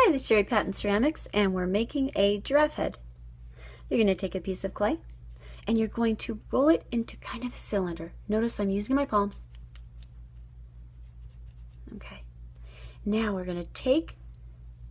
Hi, this is Sherry Patton Ceramics, and we're making a giraffe head. You're going to take a piece of clay, and you're going to roll it into kind of a cylinder. Notice I'm using my palms. Okay. Now we're going to take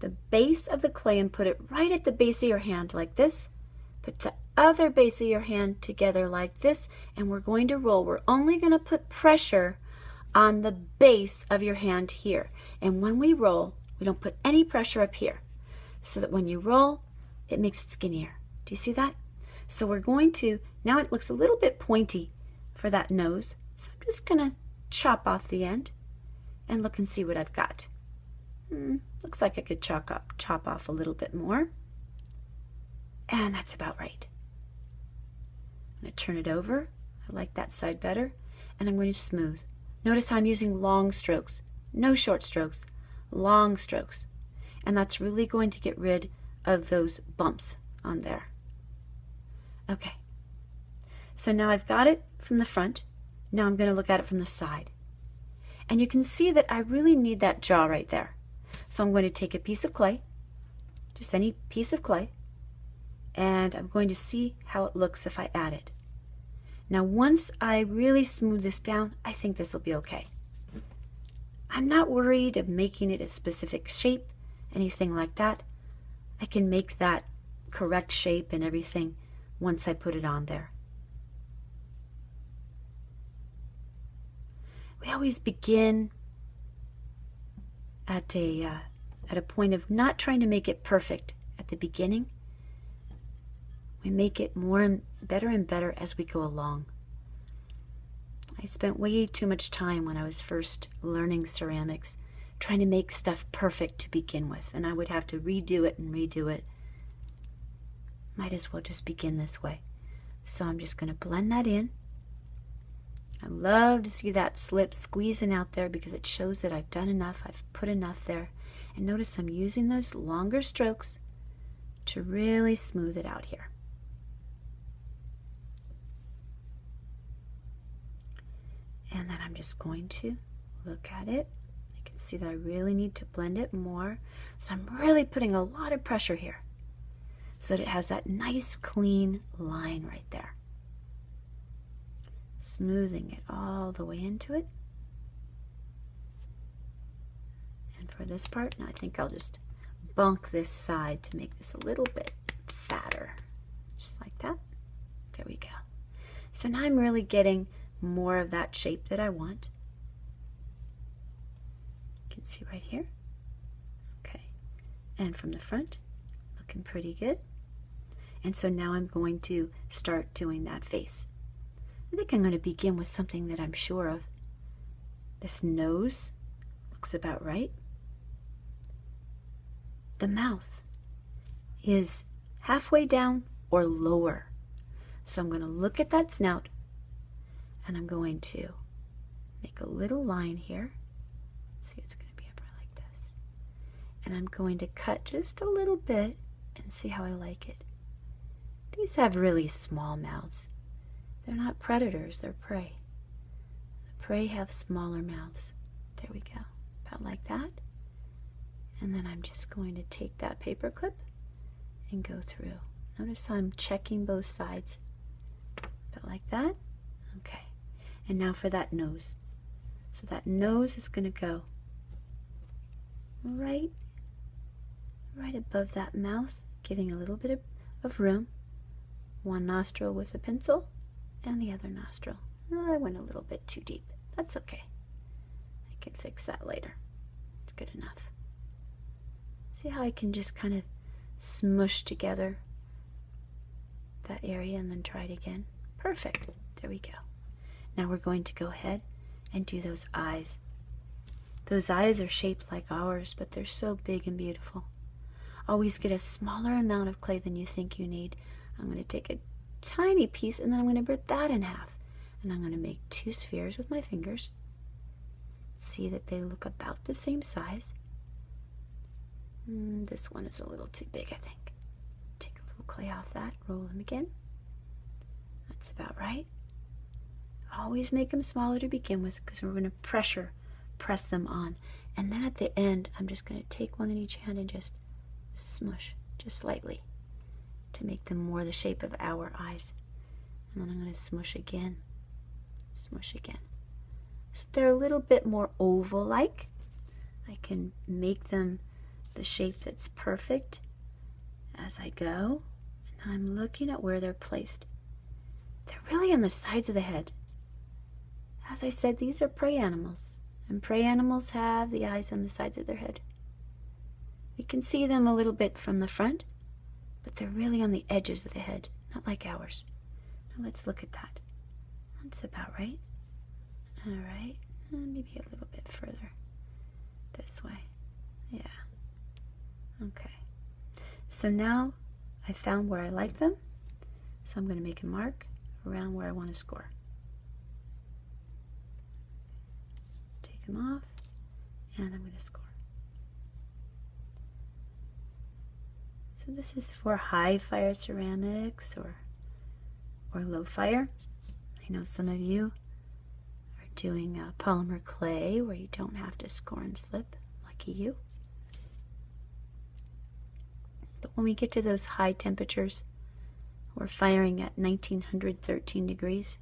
the base of the clay and put it right at the base of your hand like this. Put the other base of your hand together like this, and we're going to roll. We're only going to put pressure on the base of your hand here. And when we roll, we don't put any pressure up here, so that when you roll, it makes it skinnier. Do you see that? So we're going to, now it looks a little bit pointy for that nose, so I'm just going to chop off the end and look and see what I've got. Looks like I could chop off a little bit more. And that's about right. I'm going to turn it over. I like that side better. And I'm going to smooth. Notice how I'm using long strokes, no short strokes, long strokes. And that's really going to get rid of those bumps on there. Okay. So now I've got it from the front. Now I'm going to look at it from the side. And you can see that I really need that jaw right there. So I'm going to take a piece of clay, just any piece of clay, and I'm going to see how it looks if I add it. Now once I really smooth this down, I think this will be okay. I'm not worried of making it a specific shape, anything like that. I can make that correct shape and everything once I put it on there. We always begin at a point of not trying to make it perfect at the beginning. We make it more and better as we go along. I spent way too much time when I was first learning ceramics trying to make stuff perfect to begin with, and I would have to redo it and redo it. Might as well just begin this way. So I'm just going to blend that in. I love to see that slip squeezing out there because it shows that I've done enough, I've put enough there. And notice I'm using those longer strokes to really smooth it out here. And then I'm just going to look at it. I can see that I really need to blend it more. So I'm really putting a lot of pressure here so that it has that nice clean line right there. Smoothing it all the way into it. And for this part, now I think I'll just bunk this side to make this a little bit fatter. Just like that. There we go. So now I'm really getting more of that shape that I want. You can see right here. Okay. And from the front, looking pretty good. And so now I'm going to start doing that face. I think I'm going to begin with something that I'm sure of. This nose looks about right. The mouth is halfway down or lower. So I'm going to look at that snout and I'm going to make a little line here. See, it's going to be up like this. And I'm going to cut just a little bit and see how I like it. These have really small mouths. They're not predators, they're prey. The prey have smaller mouths. There we go, about like that. And then I'm just going to take that paper clip and go through. Notice I'm checking both sides. About like that. Okay. And now for that nose. So that nose is going to go right above that mouth, giving a little bit of room. One nostril with a pencil. And the other nostril. Oh, I went a little bit too deep. That's okay. I can fix that later. It's good enough. See how I can just kind of smush together that area and then try it again? Perfect. There we go. Now we're going to go ahead and do those eyes. Those eyes are shaped like ours, but they're so big and beautiful. Always get a smaller amount of clay than you think you need. I'm going to take a tiny piece and then I'm going to break that in half, and I'm going to make two spheres with my fingers. See that they look about the same size. This one is a little too big, I think. Take a little clay off that, roll them again. That's about right. Always make them smaller to begin with because we're going to press them on, And then at the end, I'm just going to take one in each hand and just smush, just slightly, to make them more the shape of our eyes. And then I'm going to smush again, so they're a little bit more oval-like. I can make them the shape that's perfect as I go. And I'm looking at where they're placed. They're really on the sides of the head. As I said, these are prey animals, and prey animals have the eyes on the sides of their head. We can see them a little bit from the front, but they're really on the edges of the head, not like ours. Now let's look at that. That's about right. All right, maybe a little bit further this way. Yeah. Okay. So now I found where I like them, so I'm going to make a mark around where I want to score. Take them off, and I'm going to score. So this is for high fire ceramics or low fire. I know some of you are doing polymer clay where you don't have to score and slip. Lucky you. But when we get to those high temperatures, we're firing at 1913 degrees.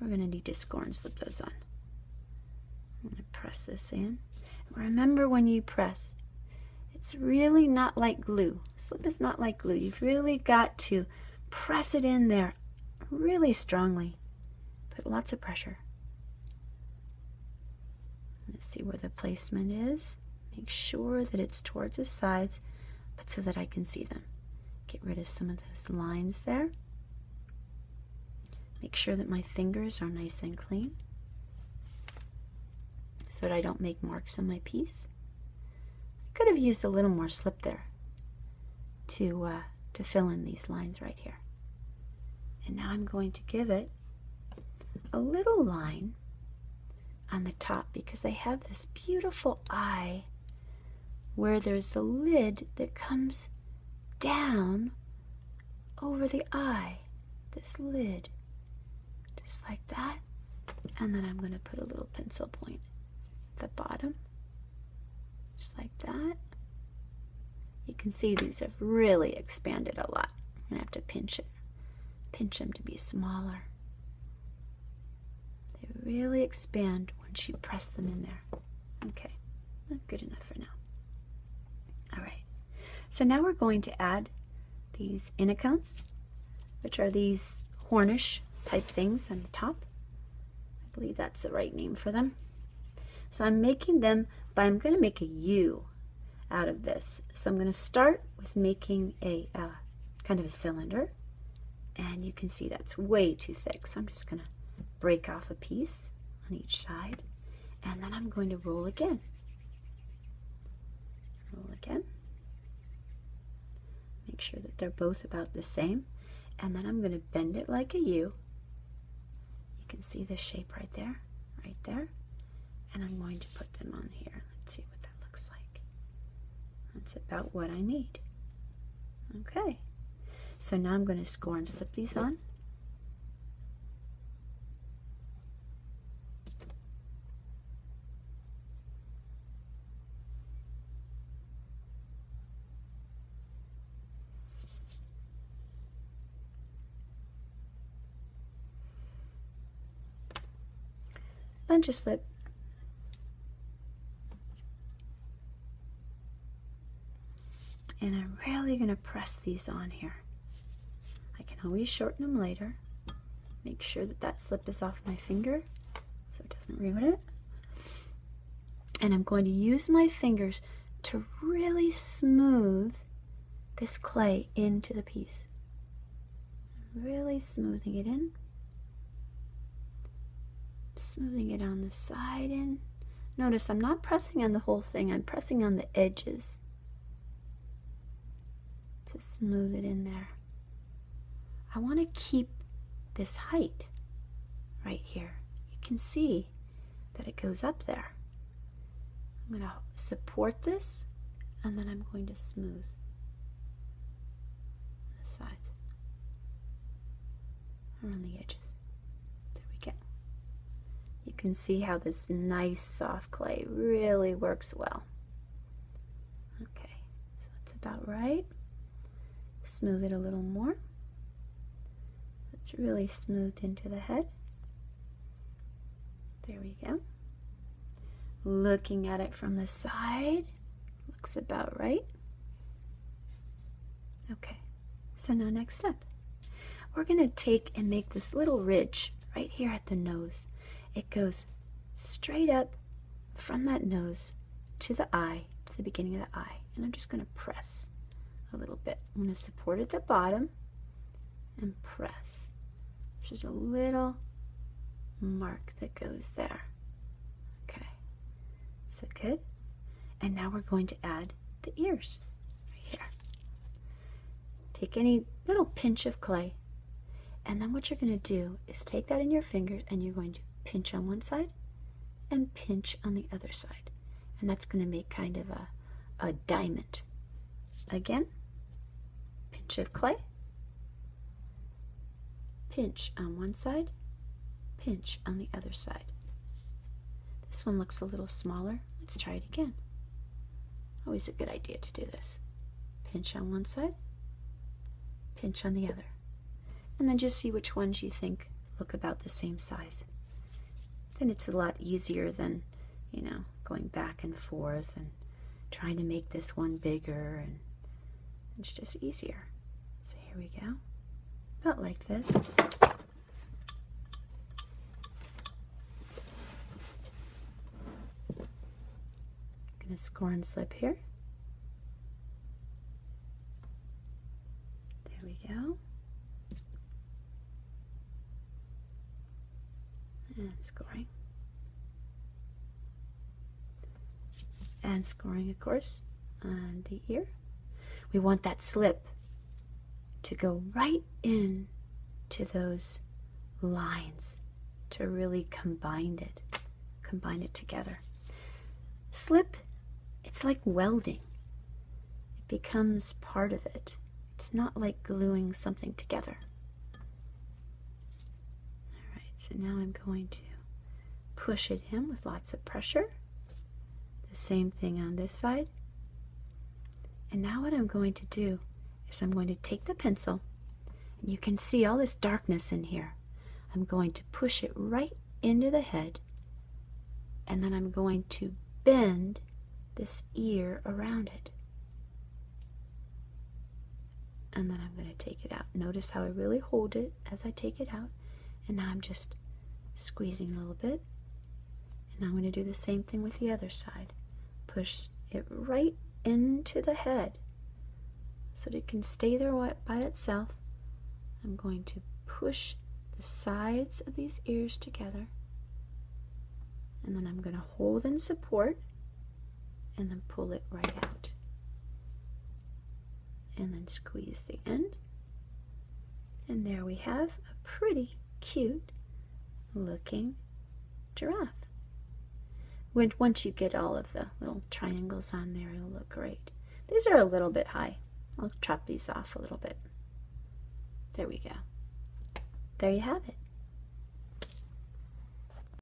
We're going to need to score and slip those on. I'm going to press this in. Remember, when you press, it's really not like glue. Slip is not like glue. You've really got to press it in there really strongly. Put lots of pressure. Let's see where the placement is. Make sure that it's towards the sides, but so that I can see them. Get rid of some of those lines there. Make sure that my fingers are nice and clean so that I don't make marks on my piece. I could have used a little more slip there to fill in these lines right here. And now I'm going to give it a little line on the top because I have this beautiful eye where there's the lid that comes down over the eye. This lid. Just like that. And then I'm going to put a little pencil point at the bottom. Just like that. You can see these have really expanded a lot. I'm going to have to pinch them to be smaller. They really expand once you press them in there. Okay, not good enough for now. All right, so now we're going to add these inicones, which are these Hornish type things on the top. I believe that's the right name for them. So I'm making them, but I'm going to make a U out of this. So I'm going to start with making a kind of a cylinder, and you can see that's way too thick. So I'm just going to break off a piece on each side, and then I'm going to roll again. Roll again. Make sure that they're both about the same, and then I'm going to bend it like a U. You can see the shape right there, and I'm going to put them on here. Let's see what that looks like. That's about what I need. Okay, so now I'm going to score and slip these on. Bunch of slip. And I'm really going to press these on here. I can always shorten them later. Make sure that that slip is off my finger so it doesn't ruin it. And I'm going to use my fingers to really smooth this clay into the piece. Really smoothing it in. Smoothing it on the side and notice I'm not pressing on the whole thing, I'm pressing on the edges to smooth it in there. I want to keep this height right here. You can see that it goes up there. I'm going to support this and then I'm going to smooth the sides around the edges. There we go. You can see how this nice soft clay really works well. Okay, so that's about right. Smooth it a little more. It's really smoothed into the head. There we go. Looking at it from the side, looks about right. Okay, so now next step. We're going to take and make this little ridge right here at the nose. It goes straight up from that nose to the eye, to the beginning of the eye. And I'm just going to press a little bit. I'm going to support at the bottom and press. There's a little mark that goes there. Okay, so good. And now we're going to add the ears right here. Take any little pinch of clay, and then what you're going to do is take that in your fingers and you're going to pinch on one side and pinch on the other side. And that's going to make kind of a diamond. Again, pinch of clay, pinch on one side, pinch on the other side. This one looks a little smaller. Let's try it again. Always a good idea to do this. Pinch on one side, pinch on the other. And then just see which ones you think look about the same size. Then it's a lot easier than, you know, going back and forth and trying to make this one bigger, and it's just easier. So here we go. About like this. Gonna score and slip here. There we go. And scoring. And scoring, of course, on the ear. We want that slip to go right in to those lines, to really combine it together. Slip, it's like welding. It becomes part of it. It's not like gluing something together. All right, so now I'm going to push it in with lots of pressure. The same thing on this side. And now what I'm going to do is I'm going to take the pencil, and you can see all this darkness in here. I'm going to push it right into the head, and then I'm going to bend this ear around it. And then I'm going to take it out. Notice how I really hold it as I take it out. And now I'm just squeezing a little bit. And I'm going to do the same thing with the other side. Push it right into the head so that it can stay there by itself. I'm going to push the sides of these ears together, and then I'm going to hold and support and then pull it right out, and then squeeze the end, and there we have a pretty cute looking giraffe. Once you get all of the little triangles on there, it'll look great. These are a little bit high. I'll chop these off a little bit. There we go. There you have it.